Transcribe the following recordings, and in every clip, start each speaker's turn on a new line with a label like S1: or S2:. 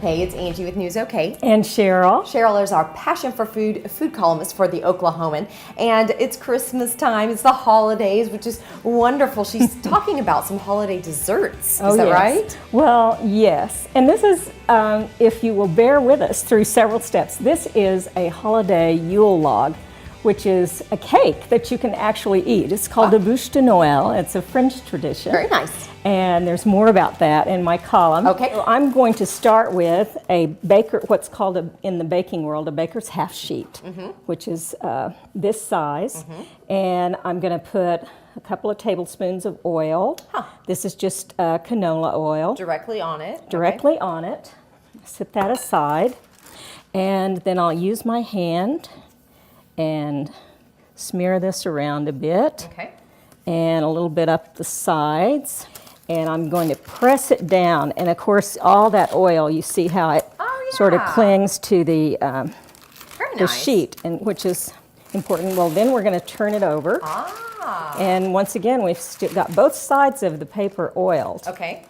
S1: Hey, it's Angie with News OK.
S2: And Sherrel.
S1: Sherrel is our passion for food columnist for the Oklahoman. And it's Christmas time. It's the holidays, which is wonderful. She's talking about some holiday desserts. Is that right?
S2: Well, yes. And this is, if you will bear with us through several steps, this is a holiday Yule Log, which is a cake that you can actually eat. It's called a Buche De Noel. It's a French tradition.
S1: Very nice.
S2: And there's more about that in my column.
S1: Okay.
S2: So I'm going to start with a what's called in the baking world, a baker's half sheet, which is this size. And I'm going to put a couple of tablespoons of oil. This is just canola oil.
S1: Directly on it.
S2: Directly on it. Set that aside. And then I'll use my hand and smear this around a bit.
S1: Okay.
S2: And a little bit up the sides. And I'm going to press it down. And of course, all that oil, you see how it sort of clings to the sheet, and which is important. Well, then we're going to turn it over. And once again, we've got both sides of the paper oiled.
S1: Okay.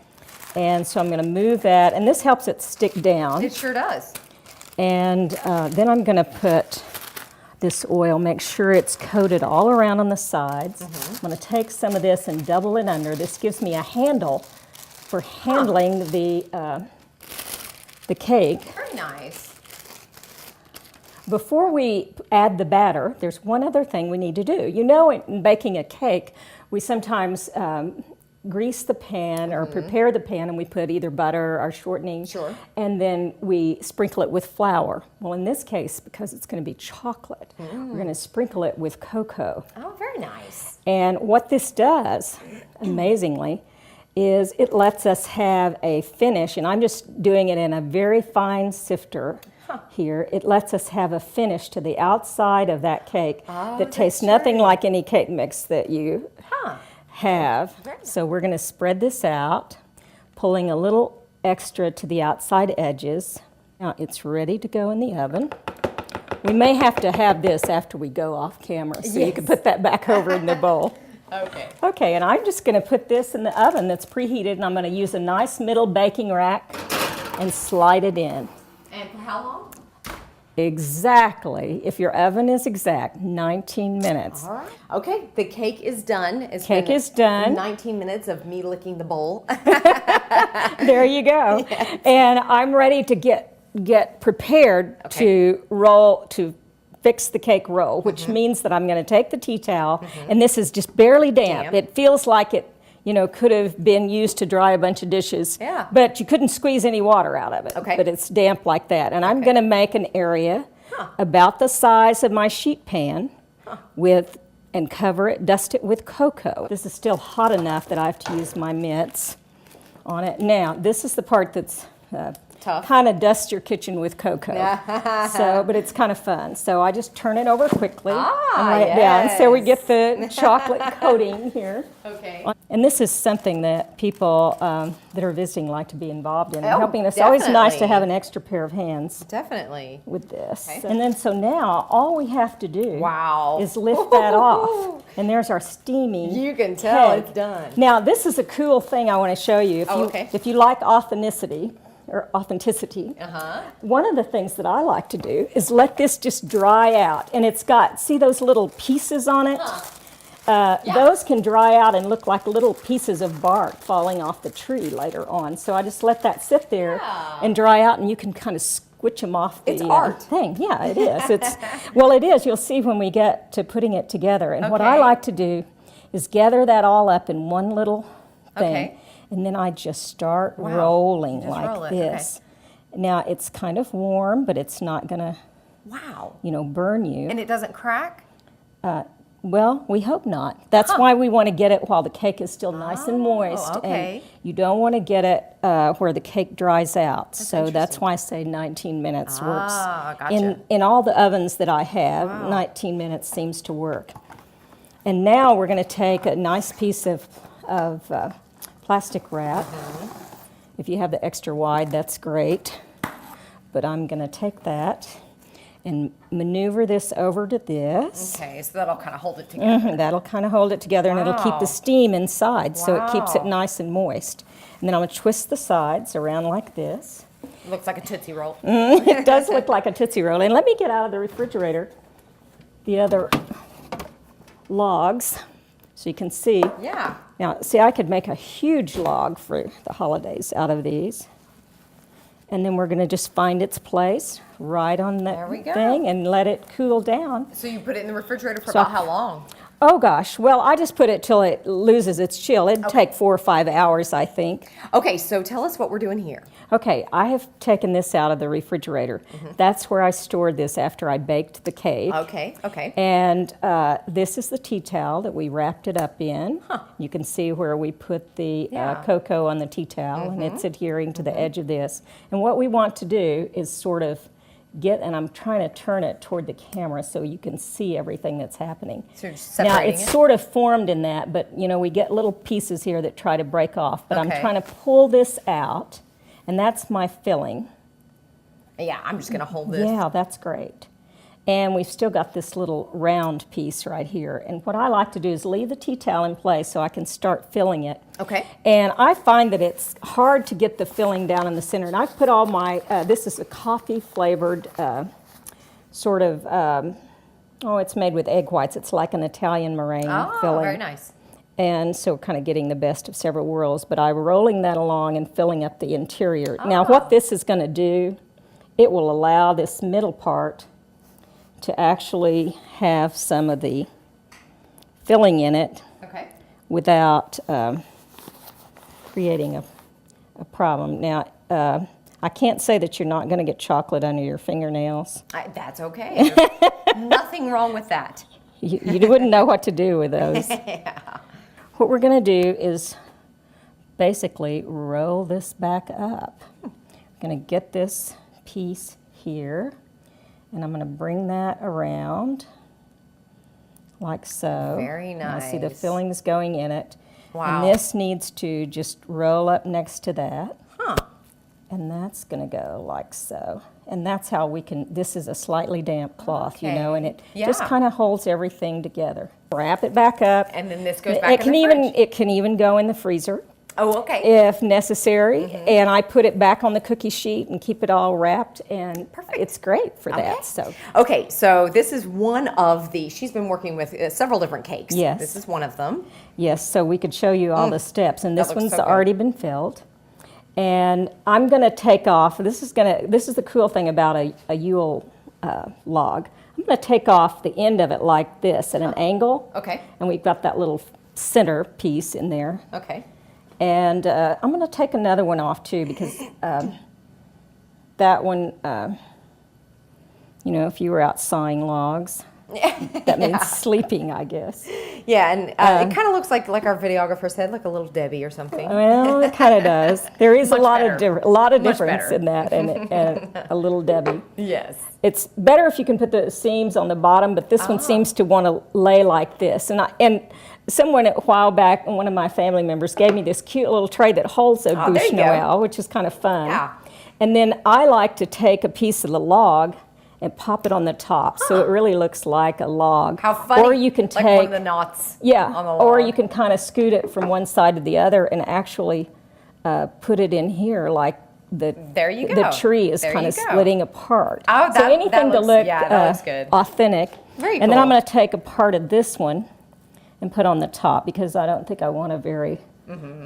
S2: And so I'm going to move that, and this helps it stick down.
S1: It sure does.
S2: And then I'm going to put this oil, make sure it's coated all around on the sides. I'm going to take some of this and double it under. This gives me a handle for handling the cake.
S1: Very nice.
S2: Before we add the batter, there's one other thing we need to do. You know, in baking a cake, we sometimes grease the pan or prepare the pan, and we put either butter or shortening, and then we sprinkle it with flour. Well, in this case, because it's going to be chocolate, we're going to sprinkle it with cocoa.
S1: Oh, very nice.
S2: And what this does, amazingly, is it lets us have a finish, and I'm just doing it in a very fine sifter here. It lets us have a finish to the outside of that cake that tastes nothing like any cake mix that you have. So we're going to spread this out, pulling a little extra to the outside edges. Now it's ready to go in the oven. We may have to have this after we go off camera, so you can put that back over in the bowl.
S1: Okay.
S2: Okay, and I'm just going to put this in the oven that's preheated, and I'm going to use a nice middle baking rack and slide it in.
S1: And for how long?
S2: Exactly, if your oven is exact, 19 minutes.
S1: All right. Okay, the cake is done. It's
S2: cake is done.
S1: 19 minutes of me licking the bowl.
S2: There you go. Yes. And I'm ready to get prepared to roll, to fix the cake roll, which means that I'm going to take the tea towel, and this is just barely damp. It feels like it, you know, could have been used to dry a bunch of dishes, but you couldn't squeeze any water out of it. But it's damp like that. And I'm going to make an area about the size of my sheet pan and cover it, dust it with cocoa. This is still hot enough that I have to use my mitts on it. Now, this is the part that's tough. Kind of dust your kitchen with cocoa. But it's kind of fun. So I just turn it over quickly and lay it down. So we get the chocolate coating here. Okay. And this is something that people that are visiting like to be involved in, helping us. It's always nice to have an extra pair of hands.
S1: Definitely.
S2: With this. And then so now all we have to do is lift that off. And there's our steaming
S1: You can tell
S2: cake.
S1: It's done.
S2: Now this is a cool thing I want to show you. If you like authenticity, one of the things that I like to do is let this just dry out. And it's got, see those little pieces on it? Those can dry out and look like little pieces of bark falling off the tree later on. So I just let that sit there and dry out, and you can kind of squitch them off the thing. Yeah, it is. Well, it is. You'll see when we get to putting it together. And what I like to do is gather that all up in one little thing. And then I just start rolling like this. Now it's kind of warm, but it's not gonna, burn you.
S1: And it doesn't crack?
S2: Well, we hope not. That's why we want to get it while the cake is still nice and moist. And you don't want to get it where the cake dries out. So that's why I say 19 minutes works. In all the ovens that I have, 19 minutes seems to work. And now we're going to take a nice piece of plastic wrap. If you have the extra wide, that's great. But I'm going to take that and maneuver this over to this.
S1: Okay, so that'll kind of hold it together.
S2: That'll kind of hold it together, and it'll keep the steam inside, so it keeps it nice and moist. And then I'm going to twist the sides around like this.
S1: Looks like a Tootsie Roll.
S2: It does look like a Tootsie Roll. And let me get out of the refrigerator the other logs so you can see.
S1: Yeah.
S2: Now, see, I could make a huge log for the holidays out of these. And then we're going to just find its place right on that thing and let it cool down.
S1: So you put it in the refrigerator for about how long?
S2: Oh gosh, well, I just put it till it loses its chill. It'd take 4 or 5 hours, I think.
S1: Okay, so tell us what we're doing here.
S2: Okay, I have taken this out of the refrigerator. That's where I stored this after I baked the cake.
S1: Okay, okay.
S2: And this is the tea towel that we wrapped it up in. You can see where we put the cocoa on the tea towel, and it's adhering to the edge of this. And what we want to do is sort of and I'm trying to turn it toward the camera so you can see everything that's happening.
S1: So you're just separating
S2: now, it's sort of formed in that, but you know, we get little pieces here that try to break off. But I'm trying to pull this out, and that's my filling.
S1: Yeah, I'm just going to hold this.
S2: Yeah, that's great. And we've still got this little round piece right here. And what I like to do is leave the tea towel in place so I can start filling it.
S1: Okay.
S2: And I find that it's hard to get the filling down in the center. And I've put all my, this is a coffee-flavored sort of, it's made with egg whites. It's like an Italian meringue filling.
S1: Oh, very nice.
S2: And so kind of getting the best of several worlds. But I'm rolling that along and filling up the interior. Now, what this is going to do, it will allow this middle part to actually have some of the filling in it without creating a problem. Now, I can't say that you're not going to get chocolate under your fingernails.
S1: That's okay. Nothing wrong with that.
S2: You wouldn't know what to do with those. What we're going to do is basically roll this back up. I'm going to get this piece here. And I'm going to bring that around like so.
S1: Very nice.
S2: I see the fillings going in it.
S1: Wow.
S2: And this needs to just roll up next to that. And that's going to go like so. And that's how we can, this is a slightly damp cloth, you know, and it just kind of holds everything together. Wrap it back up.
S1: And then this goes back in the fridge.
S2: It can even go in the freezer.
S1: Oh, okay.
S2: If necessary, and I put it back on the cookie sheet and keep it all wrapped, and it's great for that. So
S1: okay, so this is one of the. She's been working with several different cakes.
S2: Yes,
S1: this is one of them.
S2: Yes, so we could show you all the steps, and this one's already been filled. And I'm going to take off. This is the cool thing about a Yule log. I'm going to take off the end of it like this at an angle.
S1: Okay.
S2: And we've got that little center piece in there.
S1: Okay.
S2: And I'm going to take another one off too, because that one, you know, if you were out sawing logs, that means sleeping, I guess.
S1: Yeah, and it kind of looks like our videographer said, like a little Debbie or something.
S2: Well, it kind of does. There is a lot of difference
S1: better.
S2: in that, and a little Debbie.
S1: Yes.
S2: It's better if you can put the seams on the bottom, but this one seems to want to lay like this. And someone a while back, one of my family members gave me this cute little tray that holds a Buche De Noel, which is kind of fun.
S1: Yeah.
S2: And then I like to take a piece of the log and pop it on the top, so it really looks like a log.
S1: How funny!
S2: Or you can take
S1: like one of the knots.
S2: Yeah.
S1: On the log.
S2: Or you can kind of scoot it from one side to the other and actually put it in here like the tree is kind of splitting apart.
S1: Oh,
S2: so anything to look
S1: that looks good.
S2: authentic.
S1: Very cool.
S2: And then I'm going to take a part of this one and put on the top, because I don't think I want a very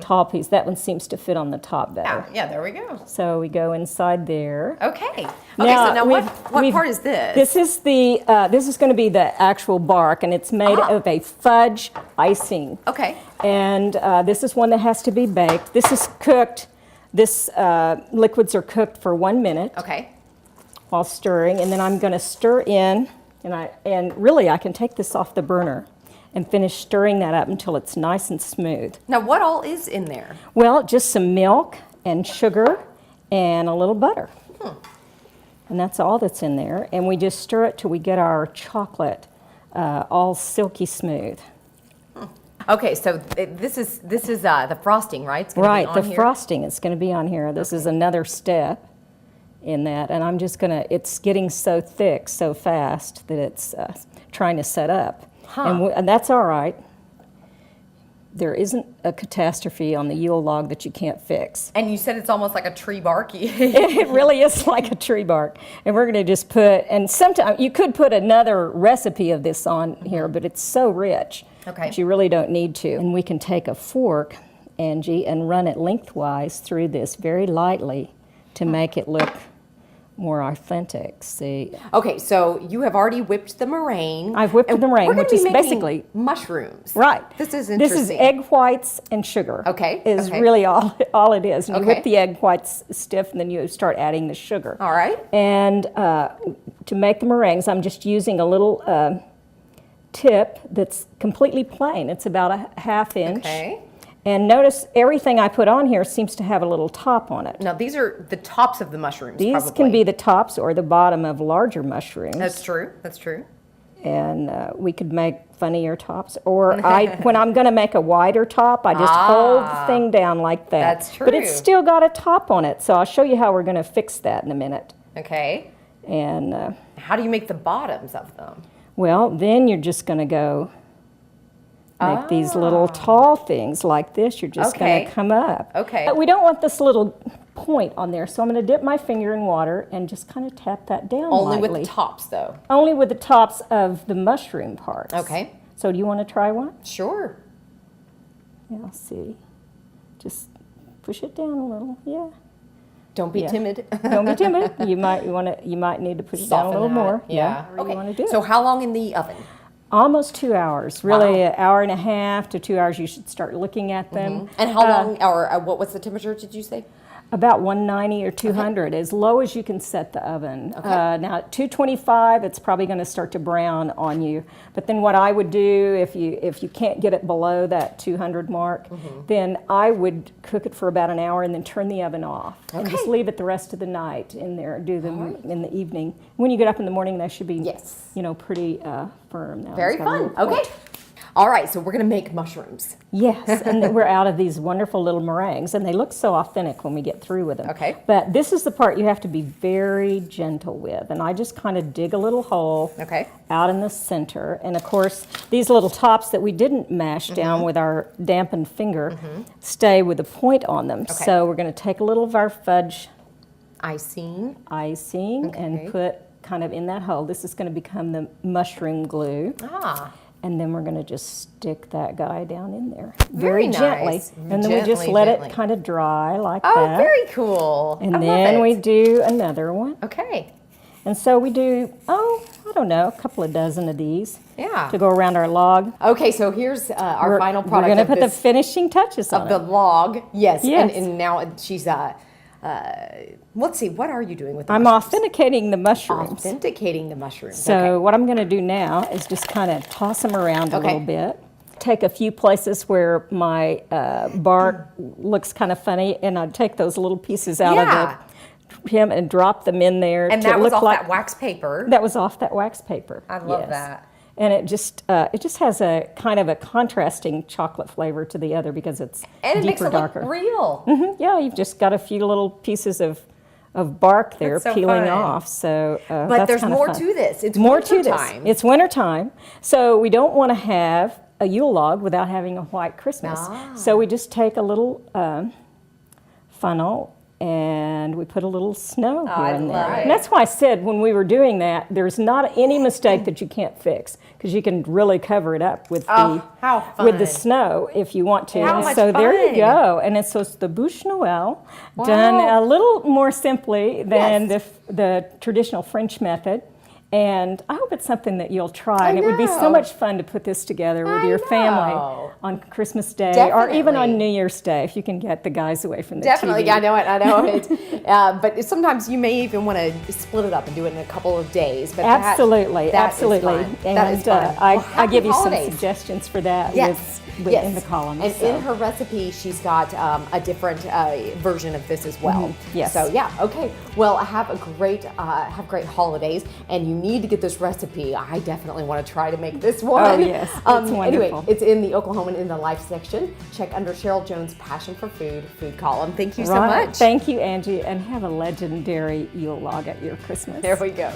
S2: tall piece. That one seems to fit on the top better.
S1: Yeah, there we go.
S2: So we go inside there.
S1: Okay. So what part is this?
S2: This is going to be the actual bark, and it's made of a fudge icing.
S1: Okay.
S2: And this is one that has to be baked. This is cooked. This liquids are cooked for 1 minute.
S1: Okay.
S2: While stirring, and then I'm going to stir in, and really I can take this off the burner and finish stirring that up until it's nice and smooth.
S1: Now, what all is in there?
S2: Well, just some milk and sugar and a little butter. And that's all that's in there. And we just stir it till we get our chocolate all silky smooth.
S1: Okay, so this is the frosting, right? It's
S2: Right, the frosting is going to be on here. This is another step in that, and I'm just going to, it's getting so thick so fast that it's trying to set up. And that's all right, there isn't a catastrophe on the Yule log that you can't fix.
S1: And you said it's almost like a tree barky.
S2: It really is like a tree bark. And we're going to just put, and sometimes you could put another recipe of this on here, but it's so rich that you really don't need to. And we can take a fork, Angie, and run it lengthwise through this very lightly to make it look more authentic. See?
S1: Okay, so you have already whipped the meringue.
S2: I've whipped the meringue, which is basically
S1: mushrooms.
S2: Right.
S1: This is interesting.
S2: This is egg whites and sugar.
S1: Okay.
S2: Is really all it is. And you whip the egg whites stiff, and then you start adding the sugar.
S1: All right.
S2: And to make the meringues, I'm just using a little tip that's completely plain. It's about a 1/2 inch.
S1: Okay.
S2: And notice everything I put on here seems to have a little top on it.
S1: Now these are the tops of the mushrooms.
S2: These can be the tops or the bottom of larger mushrooms.
S1: That's true. That's true.
S2: And we could make funnier tops. Or when I'm going to make a wider top, I just hold the thing down like that.
S1: That's true.
S2: But it's still got a top on it. So I'll show you how we're going to fix that in a minute.
S1: Okay.
S2: And
S1: how do you make the bottoms of them?
S2: Well, then you're just going to go make these little tall things like this. You're just going to come up.
S1: Okay.
S2: But we don't want this little point on there, so I'm going to dip my finger in water and just kind of tap that down
S1: Only
S2: lightly.
S1: with the tops, though?
S2: Only with the tops of the mushroom parts.
S1: Okay.
S2: So do you want to try one?
S1: Sure.
S2: Yeah, I'll see. Just push it down a little. Yeah.
S1: Don't be timid.
S2: Don't be timid. You might need to push it down a little more.
S1: Yeah.
S2: Okay. You want to do it.
S1: So how long in the oven?
S2: Almost 2 hours. Really, an hour and a half to 2 hours. You should start looking at them.
S1: And how long, or what was the temperature? Did you say?
S2: About 190 or 200, as low as you can set the oven. Now at 225, it's probably going to start to brown on you. But then what I would do, if you can't get it below that 200 mark, then I would cook it for about an hour and then turn the oven off. And just leave it the rest of the night in there. Do them in the evening. When you get up in the morning, they should be pretty firm. Now
S1: very fun. Okay. All right, so we're going to make mushrooms.
S2: Yes, and then we're out of these wonderful little meringues, and they look so authentic when we get through with them.
S1: Okay.
S2: But this is the part you have to be very gentle with, and I just kind of dig a little hole out in the center. And of course, these little tops that we didn't mash down with our dampened finger stay with a point on them. So we're going to take a little of our fudge icing and put kind of in that hole. This is going to become the mushroom glue. And then we're going to just stick that guy down in there very gently. And then we just let it kind of dry like that.
S1: Oh, very cool.
S2: And then we do another one.
S1: Okay.
S2: And so we do, I don't know, a couple of dozen of these to go around our log.
S1: Okay, so here's our final product.
S2: We're going to put the finishing touches on
S1: it. Of the log, yes. And now she's... let's see, what are you doing with the mushrooms?
S2: I'm authenticating the mushrooms.
S1: Authenticating the mushrooms.
S2: So what I'm going to do now is just kind of toss them around a little bit. Take a few places where my bark looks kind of funny, and I'd take those little pieces out of him and drop them in there.
S1: And that was off that wax paper.
S2: That was off that wax paper.
S1: I love that.
S2: And it just has a kind of a contrasting chocolate flavor to the other because it's
S1: and it
S2: deeper,
S1: makes it
S2: darker.
S1: Look real.
S2: Yeah, you've just got a few little pieces of bark there peeling off. So,
S1: but there's more to this. It's
S2: more
S1: winter
S2: to this.
S1: Time.
S2: It's winter time, so we don't want to have a Yule log without having a white Christmas. So we just take a little funnel. And we put a little snow here and there. And that's why I said when we were doing that, there's not any mistake that you can't fix because you can really cover it up with the snow if you want to.
S1: How much
S2: so
S1: fun.
S2: There you go. And it's the Buche De Noel done a little more simply than the traditional French method. And I hope it's something that you'll try. And it would be so much fun to put this together with your family on Christmas Day or even on New Year's Day if you can get the guys away from the TV.
S1: I know it. But sometimes you may even want to split it up and do it in a couple of days. But
S2: absolutely.
S1: That is fun.
S2: That is fun. I give you some suggestions for that in the column.
S1: And in her recipe, she's got a different version of this as well.
S2: Yes.
S1: So okay. Well, have great holidays, and you need to get this recipe. I definitely want to try to make this one.
S2: Oh yes, it's wonderful.
S1: Anyway, it's in the Oklahoman in the Life section. Check under Sherrel Jones' Passion for Food column. Thank you so much.
S2: Thank you, Angie, and have a legendary Yule log at your Christmas.
S1: There we go.